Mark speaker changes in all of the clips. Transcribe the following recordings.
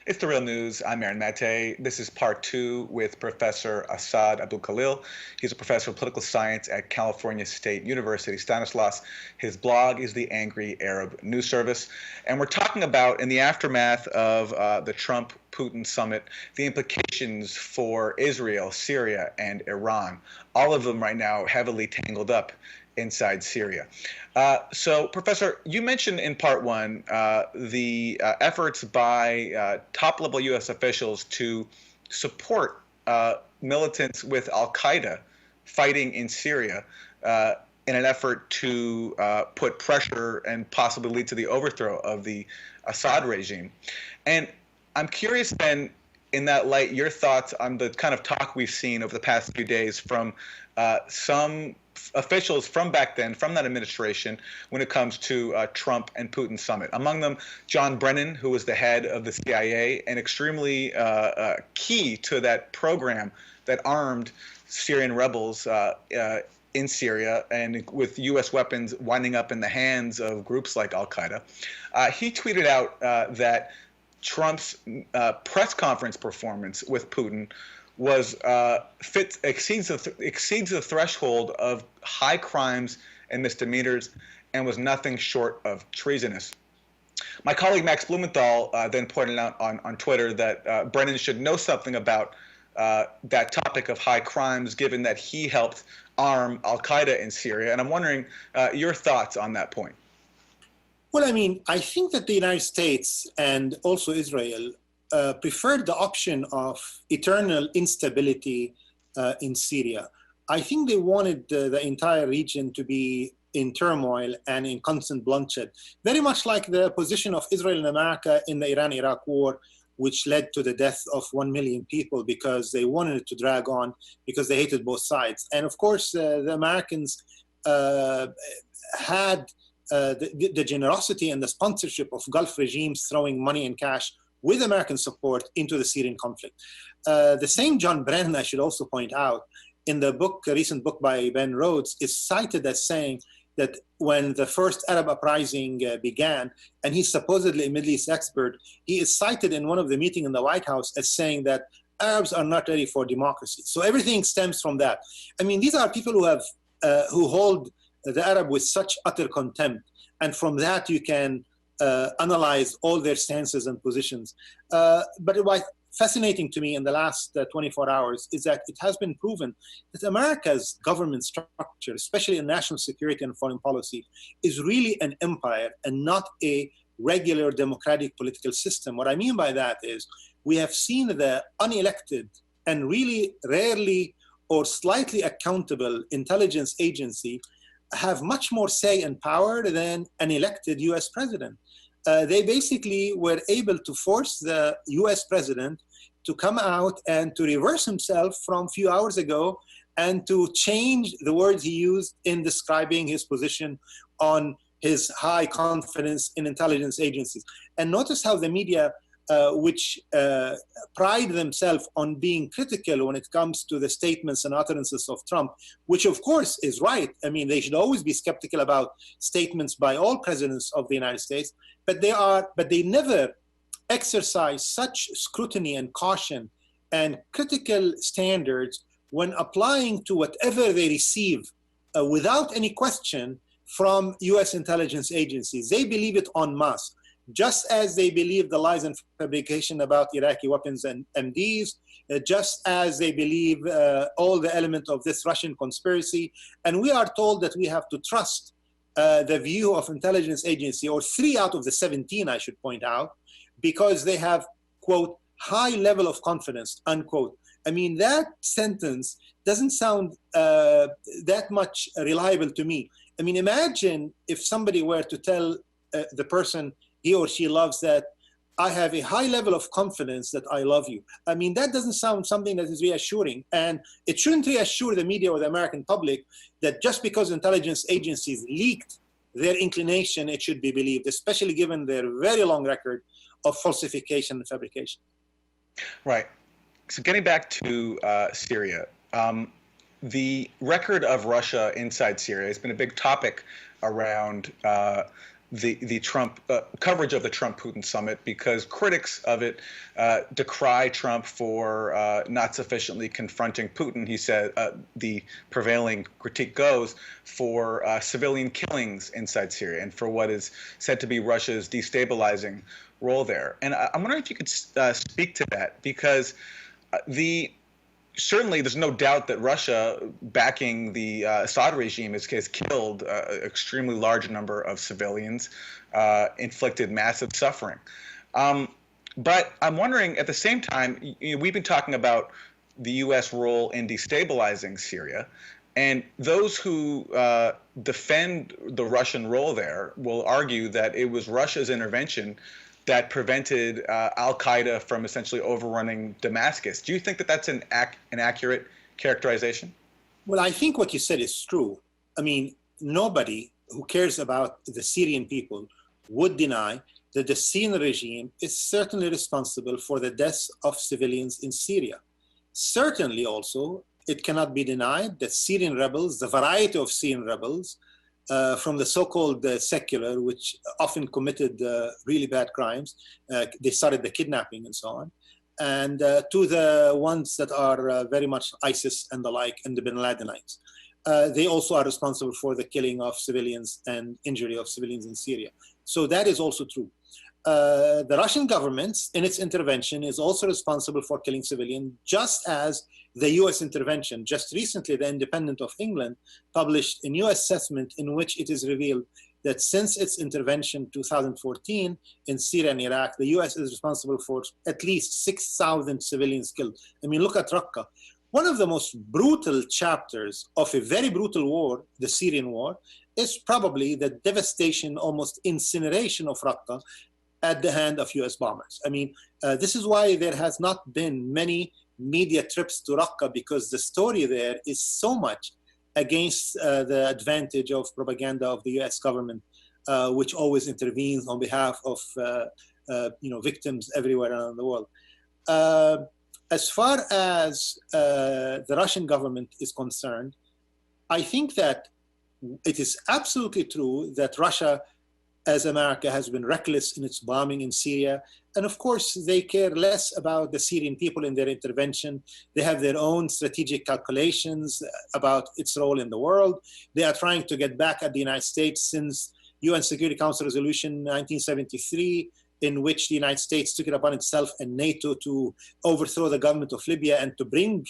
Speaker 1: It's The Real News. I'm Aaron Mate. This is part two with Professor As'ad AbuKhalil. He's a professor of political science at California State University, Stanislaus. His blog is the Angry Arab News Service. And we're talking about, in the aftermath of the Trump-Putin summit, the implications for Israel, Syria, and Iran. All of them right now heavily tangled up inside Syria. So, Professor, you mentioned in part one the efforts by top-level U.S. officials to support militants with al-Qaeda fighting in Syria in an effort to put pressure and possibly lead to the overthrow of the Assad regime. And I'm curious then, in that light, your thoughts on the kind of talk we've seen over the past few days from some officials from back then, from that administration, when it comes to Trump and Putin summit. Among them, John Brennan, who was the head of the CIA and extremely key to that program that armed Syrian rebels in Syria, and with U.S. weapons winding up in the hands of groups like al-Qaeda. He tweeted out that Trump's press conference performance with Putin was exceeds the threshold of high crimes and misdemeanors, and was nothing short of treasonous. My colleague Max Blumenthal then pointed out on Twitter that Brennan should know something about that topic of high crimes, given that he helped arm al-Qaeda in Syria. And I'm wondering your thoughts on that point.
Speaker 2: Well, I mean, I think that the United States and also Israel preferred the option of eternal instability in Syria. I think they wanted the entire region to be in turmoil and in constant bloodshed, very much like the position of Israel and America in the Iran-Iraq war, which led to the death of 1 million people because they wanted it to drag on because they hated both sides. And of course, the Americans had the generosity and the sponsorship of Gulf regimes throwing money and cash with American support into the Syrian conflict. The same John Brennan, I should also point out, in the book, a recent book by Ben Rhodes, is cited as saying that when the first Arab uprising began, and he's supposedly a Middle East expert, he is cited in one of the meetings in the White House as saying that Arabs are not ready for democracy. So everything stems from that. I mean, these are people who hold the Arab with such utter contempt, and from that you can analyze all their stances and positions. But what's fascinating to me in the last 24 hours is that it has been proven that America's government structure, especially in national security and foreign policy, is really an empire and not a regular democratic political system. What I mean by that is we have seen the unelected and really rarely or slightly accountable intelligence agency have much more say and power than an elected US president. They basically were able to force the US president to come out and to reverse himself from a few hours ago and to change the words he used in describing his position on his high confidence in intelligence agencies. And notice how the media, which pride themselves on being critical when it comes to the statements and utterances of Trump, which of course is right. I mean, they should always be skeptical about statements by all presidents of the United States, but they never exercise such scrutiny and caution and critical standards when applying to whatever they receive without any question from US intelligence agencies. They believe it en masse, just as they believe the lies and fabrication about Iraqi weapons and MDs, just as they believe all the elements of this Russian conspiracy. And we are told that we have to trust the view of intelligence agency, or 3 out of the 17, I should point out, because they have, quote, high level of confidence, unquote. I mean, that sentence doesn't sound that much reliable to me. I mean, imagine if somebody were to tell the person he or she loves that I have a high level of confidence that I love you. I mean, that doesn't sound something that is reassuring. And it shouldn't reassure the media or the American public that just because intelligence agencies leaked their inclination, it should be believed, especially given their very long record of falsification and fabrication.
Speaker 1: Right. So getting back to Syria, the record of Russia inside Syria has been a big topic around the Trump coverage of the Trump-Putin summit, because critics of it decry Trump for not sufficiently confronting Putin. He said the prevailing critique goes for civilian killings inside Syria and for what is said to be Russia's destabilizing role there. And I'm wondering if you could speak to that, because certainly, there's no doubt that Russia, backing the Assad regime, has killed an extremely large number of civilians, inflicted massive suffering. But I'm wondering, at the same time, we've been talking about the U.S. role in destabilizing Syria, and those who defend the Russian role there will argue that it was Russia's intervention that prevented al-Qaeda from essentially overrunning Damascus. Do you think that that's an accurate characterization?
Speaker 2: Well, I think what you said is true. I mean, nobody who cares about the Syrian people would deny that the Syrian regime is certainly responsible for the deaths of civilians in Syria. Certainly also, it cannot be denied that Syrian rebels, the variety of Syrian rebels, from the so-called secular, which often committed really bad crimes, they started the kidnapping and so on, and to the ones that are very much ISIS and the like, and the bin Ladenites. They also are responsible for the killing of civilians and injury of civilians in Syria. So that is also true. The Russian government, in its intervention, is also responsible for killing civilians, just as the US intervention. Just recently, The Independent of England published a new assessment in which it is revealed that since its intervention in 2014 in Syria and Iraq, the US is responsible for at least 6,000 civilians killed. I mean, look at Raqqa. One of the most brutal chapters of a very brutal war, the Syrian war, is probably the devastation, almost incineration of Raqqa at the hand of US bombers. I mean, this is why there has not been many media trips to Raqqa, because the story there is so much against the advantage of propaganda of the US government, which always intervenes on behalf of victims everywhere around the world. As far as the Russian government is concerned, I think that it is absolutely true that Russia, as America, has been reckless in its bombing in Syria. And of course, they care less about the Syrian people in their intervention. They have their own strategic calculations about its role in the world. They are trying to get back at the United States since UN Security Council Resolution 1973, in which the United States took it upon itself and NATO to overthrow the government of Libya and to bring,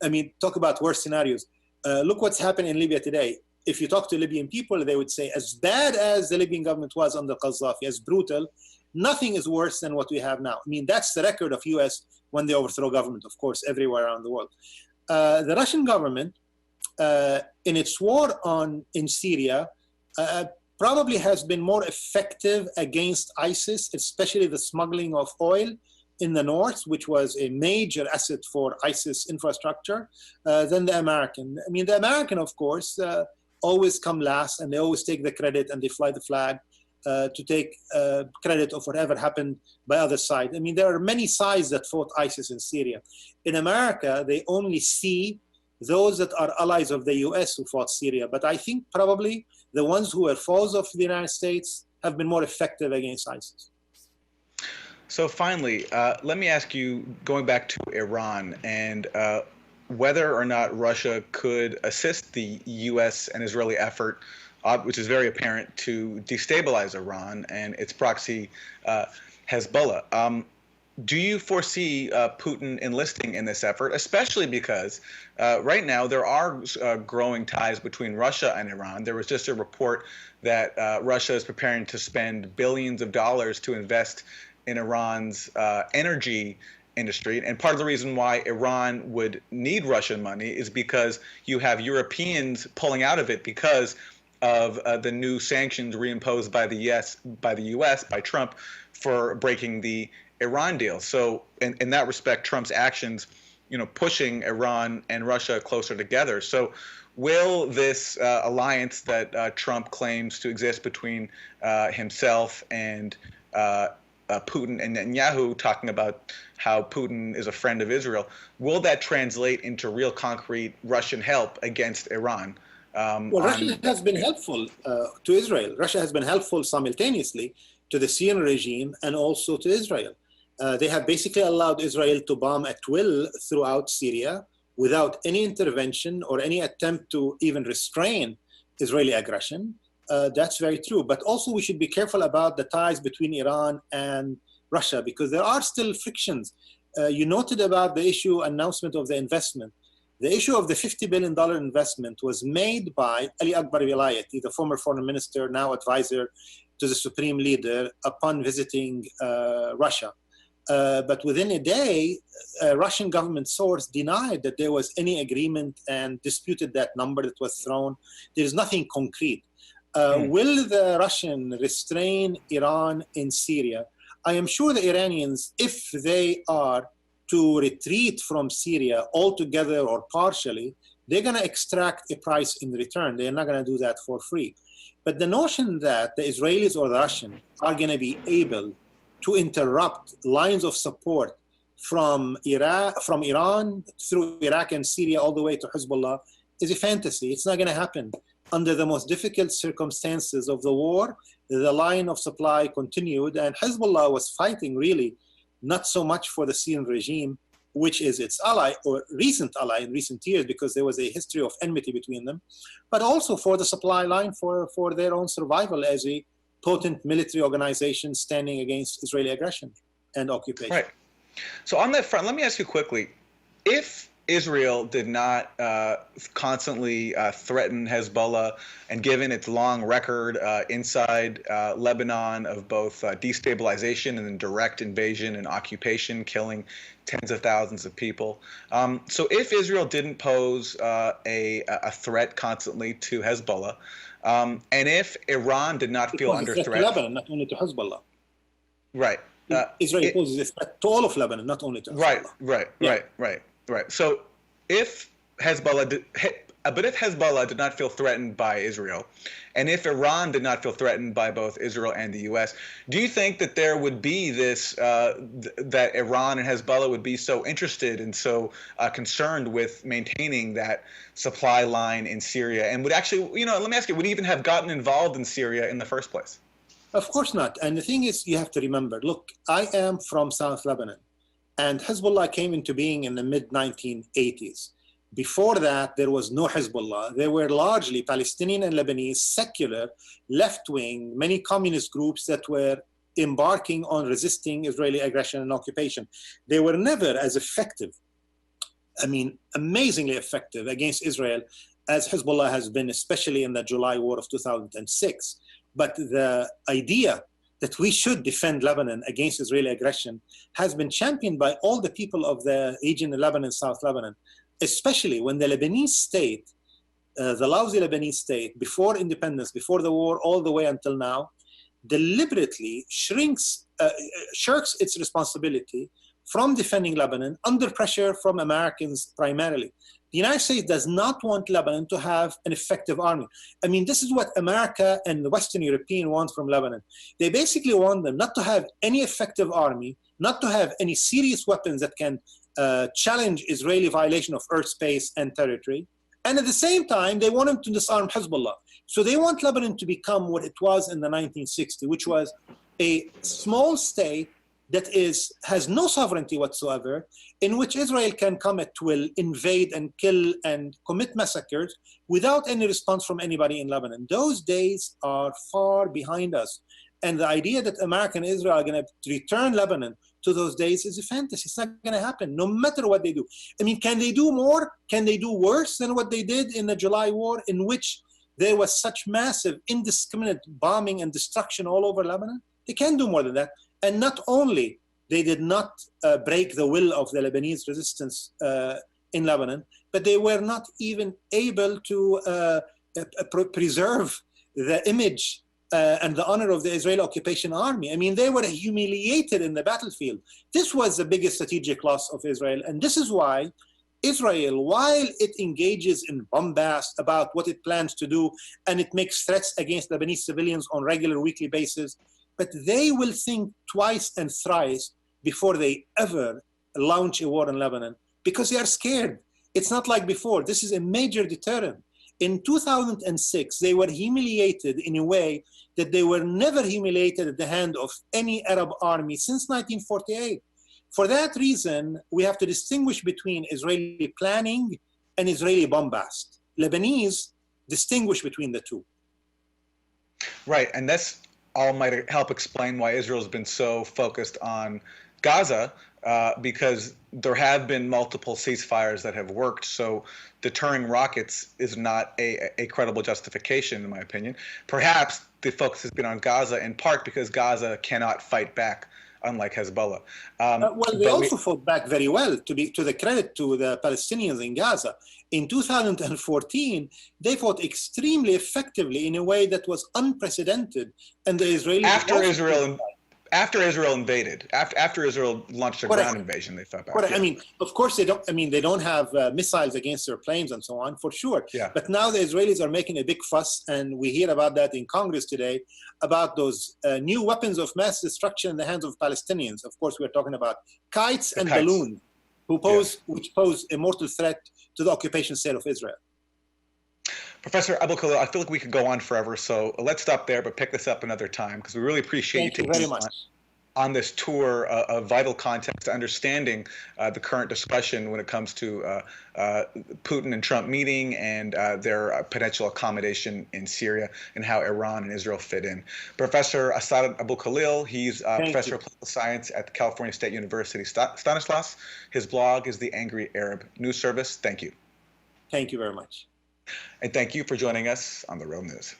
Speaker 2: I mean, talk about worse scenarios. Look what's happening in Libya today. If you talk to Libyan people, they would say, as bad as the Libyan government was under Gaddafi, as brutal, nothing is worse than what we have now. I mean, that's the record of US when they overthrow government, of course, everywhere around the world. The Russian government, in its war in Syria, probably has been more effective against ISIS, especially the smuggling of oil in the north, which was a major asset for ISIS infrastructure, than the American. I mean, the American, of course, always come last, and they always take the credit and they fly the flag to take credit of whatever happened by other side. I mean, there are many sides that fought ISIS in Syria. In America, they only see those that are allies of the US who fought Syria. But I think probably the ones who were foes of the United States have been more effective against ISIS.
Speaker 1: So finally, let me ask you, going back to Iran and whether or not Russia could assist the U.S. and Israeli effort, which is very apparent, to destabilize Iran and its proxy Hezbollah. Do you foresee Putin enlisting in this effort, especially because right now there are growing ties between Russia and Iran? There was just a report that Russia is preparing to spend billions of dollars to invest in Iran's energy industry. And part of the reason why Iran would need Russian money is because you have Europeans pulling out of it because of the new sanctions reimposed by the US, by Trump, for breaking the Iran deal. So in that respect, Trump's actions, pushing Iran and Russia closer together. So will this alliance that Trump claims to exist between himself and Putin and Netanyahu talking about how Putin is a friend of Israel. Will that translate into real concrete Russian help against Iran?
Speaker 2: Well, Russia has been helpful to Israel. Russia has been helpful simultaneously to the Syrian regime and also to Israel. They have basically allowed Israel to bomb at will throughout Syria without any intervention or any attempt to even restrain Israeli aggression. That's very true. But also we should be careful about the ties between Iran and Russia, because there are still frictions. You noted about the issue announcement of the investment. The issue of the $50 billion investment was made by Ali Akbar Vilayati, the former foreign minister, now advisor to the supreme leader, upon visiting Russia. But within a day, a Russian government source denied that there was any agreement and disputed that number that was thrown. There is nothing concrete. Will the Russian restrain Iran in Syria? I am sure the Iranians, if they are to retreat from Syria altogether or partially, they're going to extract a price in return. They're not going to do that for free. But the notion that the Israelis or the Russians are going to be able to interrupt lines of support from Iran through Iraq and Syria all the way to Hezbollah is a fantasy. It's not going to happen. Under the most difficult circumstances of the war, the line of supply continued, and Hezbollah was fighting really not so much for the Syrian regime, which is its ally or recent ally in recent years, because there was a history of enmity between them, but also for the supply line for their own survival as a potent military organization standing against Israeli aggression and occupation.
Speaker 1: Right. So on that front, let me ask you quickly, if Israel did not constantly threaten Hezbollah, and given its long record inside Lebanon of both destabilization and then direct invasion and occupation, killing tens of thousands of people. So if Israel didn't pose a threat constantly to Hezbollah, and if Iran did not feel under threat
Speaker 2: to Lebanon, not only to Hezbollah.
Speaker 1: Right.
Speaker 2: Israel poses a threat to all of Lebanon, not only to Hezbollah.
Speaker 1: Right. So if Hezbollah did not feel threatened by Israel, and if Iran did not feel threatened by both Israel and the U.S., do you think that there would be this, that Iran and Hezbollah would be so interested and so concerned with maintaining that supply line in Syria, and would actually, let me ask you, would even have gotten involved in Syria in the first place?
Speaker 2: Of course not. And the thing is, you have to remember, look, I am from South Lebanon, and Hezbollah came into being in the mid-1980s. Before that, there was no Hezbollah. They were largely Palestinian and Lebanese, secular, left-wing, many communist groups that were embarking on resisting Israeli aggression and occupation. They were never as effective, amazingly effective against Israel as Hezbollah has been, especially in the July war of 2006. But the idea that we should defend Lebanon against Israeli aggression has been championed by all the people of the region in Lebanon, South Lebanon, especially when the Lebanese state, the lousy Lebanese state, before independence, before the war, all the way until now, deliberately shirks its responsibility from defending Lebanon under pressure from Americans primarily. The United States does not want Lebanon to have an effective army. This is what America and the Western European want from Lebanon. They basically want them not to have any effective army, not to have any serious weapons that can challenge Israeli violation of earth space and territory. And at the same time, they want them to disarm Hezbollah. So they want Lebanon to become what it was in the 1960s, which was a small state that has no sovereignty whatsoever, in which Israel can come at will, invade and kill and commit massacres without any response from anybody in Lebanon. Those days are far behind us. And the idea that America and Israel are going to return Lebanon to those days is a fantasy. It's not going to happen, no matter what they do. Can they do more? Can they do worse than what they did in the July war, in which there was such massive, indiscriminate bombing and destruction all over Lebanon? They can do more than that. And not only they did not break the will of the Lebanese resistance in Lebanon, but they were not even able to preserve the image and the honor of the Israeli occupation army. They were humiliated in the battlefield. This was the biggest strategic loss of Israel. And this is why Israel, while it engages in bombast about what it plans to do, and it makes threats against Lebanese civilians on regular weekly basis, but they will think twice and thrice before they ever launch a war in Lebanon because they are scared. It's not like before. This is a major deterrent. In 2006, they were humiliated in a way that they were never humiliated at the hand of any Arab army since 1948. For that reason, we have to distinguish between Israeli planning and Israeli bombast. Lebanese distinguish between the two.
Speaker 1: Right, and that's all might help explain why Israel's been so focused on Gaza, because there have been multiple ceasefires that have worked. So deterring rockets is not a credible justification, in my opinion. Perhaps the focus has been on Gaza in part because Gaza cannot fight back, unlike Hezbollah.
Speaker 2: Well, they also fought back very well, to the credit to the Palestinians in Gaza. In 2014, they fought extremely effectively in a way that was unprecedented. And the Israelis...
Speaker 1: After Israel invaded, after Israel launched a ground invasion, they fought back.
Speaker 2: Yeah. I mean, of course they don't. I mean, they don't have missiles against their planes and so on, for sure.
Speaker 1: Yeah.
Speaker 2: But now the Israelis are making a big fuss, and we hear about that in Congress today, about those new weapons of mass destruction in the hands of Palestinians. Of course, we're talking about kites and balloons, which pose a mortal threat to the occupation state of Israel.
Speaker 1: Professor AbuKhalil, I feel like we could go on forever, so let's stop there, but pick this up another time, because we really appreciate you taking us on this tour of vital context to understanding the current discussion when it comes to Putin and Trump meeting and their potential accommodation in Syria and how Iran and Israel fit in. Professor As'ad AbuKhalil, he's professor of political science at the California State University Stanislaus. His blog is the Angry Arab News Service. Thank you.
Speaker 2: Thank you very much.
Speaker 1: And thank you for joining us on The Real News.